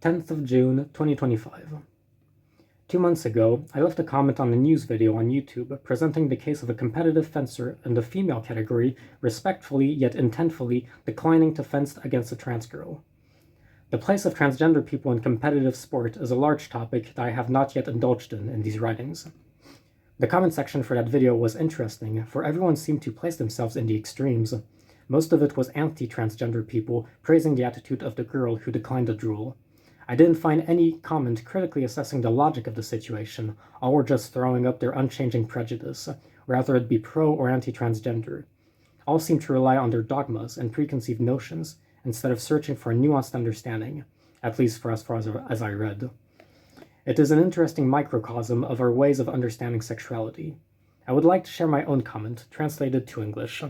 10th of June, 2025. 2 months ago, I left a comment on a news video on YouTube presenting the case of a competitive fencer in the female category respectfully yet intentfully declining to fence against a trans girl. The place of transgender people in competitive sport is a large topic that I have not yet indulged in these writings. The comment section for that video was interesting, for everyone seemed to place themselves in the extremes. Most of it was anti-transgender people praising the attitude of the girl who declined the drool. I didn't find any comment critically assessing the logic of the situation. All were just throwing up their unchanging prejudice, whether it be pro or anti-transgender. All seemed to rely on their dogmas and preconceived notions, instead of searching for a nuanced understanding, at least for as far as I read. It is an interesting microcosm of our ways of understanding sexuality. I would like to share my own comment, translated to English.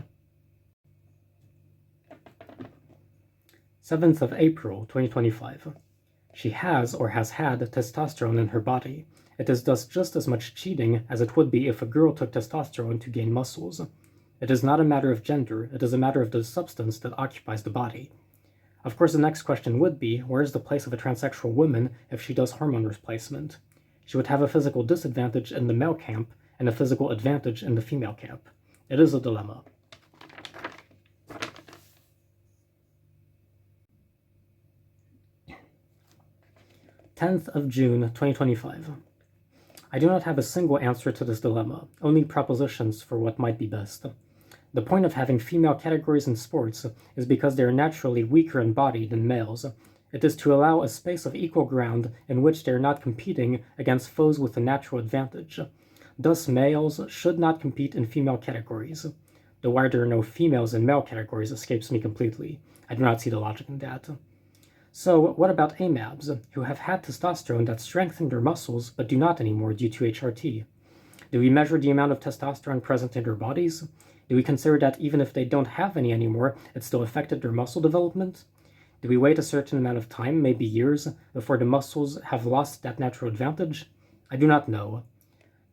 7th of April, 2025. She has or has had testosterone in her body. It is thus just as much cheating as it would be if a girl took testosterone to gain muscles. It is not a matter of gender, it is a matter of the substance that occupies the body. Of course, the next question would be, where is the place of a transsexual woman if she does hormone replacement? She would have a physical disadvantage in the male camp and a physical advantage in the female camp. It is a dilemma. Tenth of June, 2025. I do not have a single answer to this dilemma, only propositions for what might be best. The point of having female categories in sports is because they are naturally weaker in body than males. It is to allow a space of equal ground in which they are not competing against foes with a natural advantage. Thus, males should not compete in female categories. The why there are no females in male categories escapes me completely. I do not see the logic in that. So, what about AMABs, who have had testosterone that strengthened their muscles but do not anymore due to HRT? Do we measure the amount of testosterone present in their bodies? Do we consider that even if they don't have any anymore, it still affected their muscle development? Do we wait a certain amount of time, maybe years, before the muscles have lost that natural advantage? I do not know.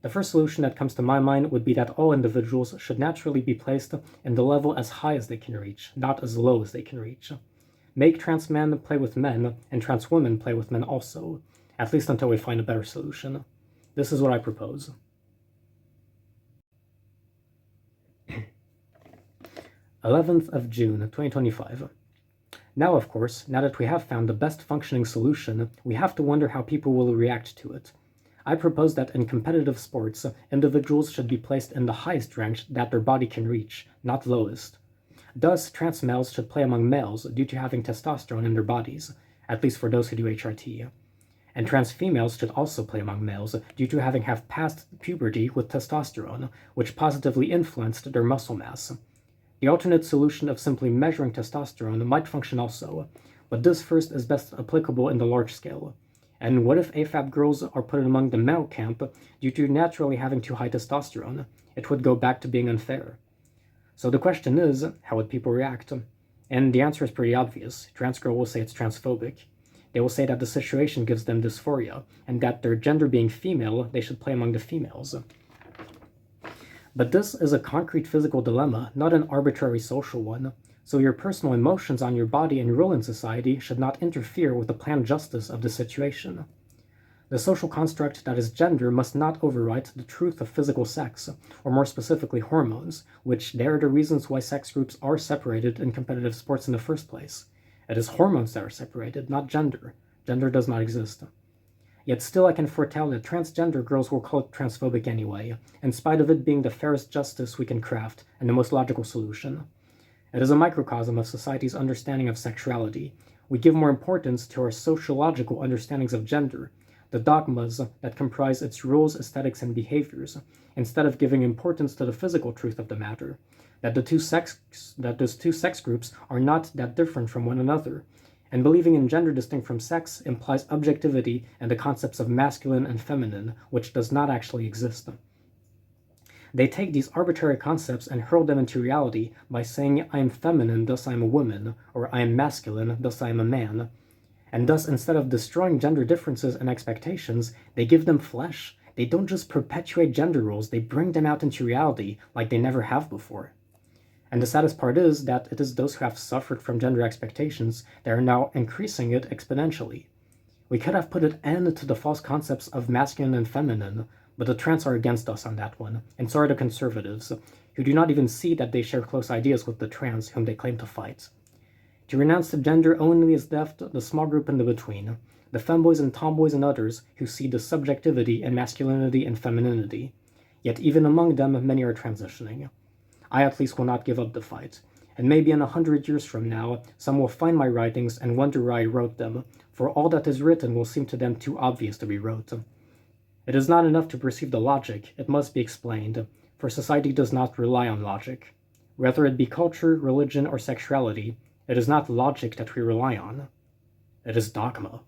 The first solution that comes to my mind would be that all individuals should naturally be placed in the level as high as they can reach, not as low as they can reach. Make trans men play with men, and trans women play with men also, at least until we find a better solution. This is what I propose. 11th of June, 2025. Now, of course, now that we have found the best functioning solution, we have to wonder how people will react to it. I propose that in competitive sports, individuals should be placed in the highest rank that their body can reach, not lowest. Thus, trans males should play among males due to having testosterone in their bodies, at least for those who do HRT. And trans females should also play among males due to having passed puberty with testosterone, which positively influenced their muscle mass. The alternate solution of simply measuring testosterone might function also, but this first is best applicable in the large scale. And what if AFAB girls are put among the male camp due to naturally having too high testosterone? It would go back to being unfair. So the question is, how would people react? And the answer is pretty obvious. Trans girl will say it's transphobic. They will say that the situation gives them dysphoria, and that their gender being female, they should play among the females. But this is a concrete physical dilemma, not an arbitrary social one, so your personal emotions on your body and role in society should not interfere with the planned justice of the situation. The social construct that is gender must not overwrite the truth of physical sex, or more specifically hormones, which they are the reasons why sex groups are separated in competitive sports in the first place. It is hormones that are separated, not gender. Gender does not exist. Yet still I can foretell that transgender girls will call it transphobic anyway, in spite of it being the fairest justice we can craft and the most logical solution. It is a microcosm of society's understanding of sexuality. We give more importance to our sociological understandings of gender, the dogmas that comprise its rules, aesthetics, and behaviors, instead of giving importance to the physical truth of the matter, that those two sex groups are not that different from one another, and believing in gender distinct from sex implies objectivity and the concepts of masculine and feminine, which does not actually exist. They take these arbitrary concepts and hurl them into reality by saying, I am feminine, thus I am a woman, or I am masculine, thus I am a man. And thus, instead of destroying gender differences and expectations, they give them flesh. They don't just perpetuate gender roles, they bring them out into reality like they never have before. And the saddest part is that it is those who have suffered from gender expectations that are now increasing it exponentially. We could have put an end to the false concepts of masculine and feminine, but the trans are against us on that one, and so are the conservatives, who do not even see that they share close ideas with the trans whom they claim to fight. To renounce the gender only is left the small group in the between, the femboys and tomboys and others who see the subjectivity in masculinity and femininity. Yet even among them, many are transitioning. I at least will not give up the fight, and maybe in 100 years from now, some will find my writings and wonder why I wrote them, for all that is written will seem to them too obvious to be wrote. It is not enough to perceive the logic, it must be explained, for society does not rely on logic. Whether it be culture, religion, or sexuality, it is not logic that we rely on. It is dogma.